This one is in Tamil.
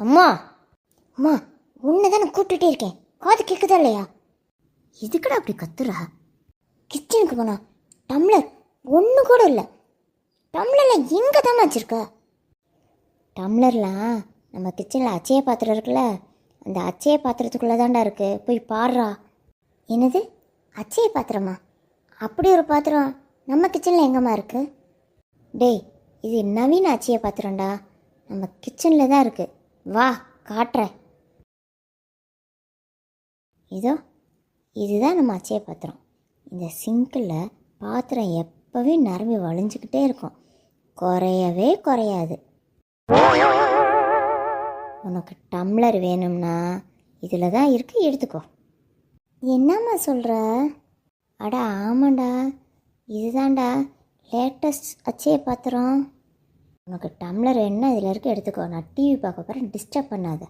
அம்மா அம்மா, உன்னை தானே கூப்பிட்டுட்டே இருக்கேன், காது கேட்குதா இல்லையா? எதுக்குடா அப்படி கத்துறா? கிச்சனுக்கு போனா டம்ளர் ஒன்று கூட இல்லை. டம்ளர்லாம் எங்கே தானே வச்சுருக்க? டம்ளர்லாம் நம்ம கிச்சனில் அச்சய பாத்திரம் இருக்குல்ல, அந்த அச்சய பாத்திரத்துக்குள்ளே தான்டா இருக்குது, போய் பாடுறா. என்னது அச்சய பாத்திரமா? அப்படி ஒரு பாத்திரம் நம்ம கிச்சனில் எங்கம்மா இருக்குது? டேய், இது நவீன அச்சய பாத்திரம்டா, நம்ம கிச்சனில் தான் இருக்குது. வா காட்டுறேன். இதோ இதுதான் நம்ம அச்சய பாத்திரம். இந்த சிங்கில் பாத்திரம் எப்போவே நிரம்பி வழிஞ்சிக்கிட்டே இருக்கும், குறையவே குறையாது. உனக்கு டம்ளர் வேணும்னா இதில் தான் இருக்கு, எடுத்துக்கோ. என்னம்மா சொல்கிற? அடா ஆமாண்டா, இதுதான்டா லேட்டஸ்ட் அச்சய பாத்திரம். உனக்கு டம்ளர் என்ன இதில் இருக்கு, எடுத்துக்கோ. நான் டிவி பார்க்க போகிறேன், டிஸ்டர்ப் பண்ணாத.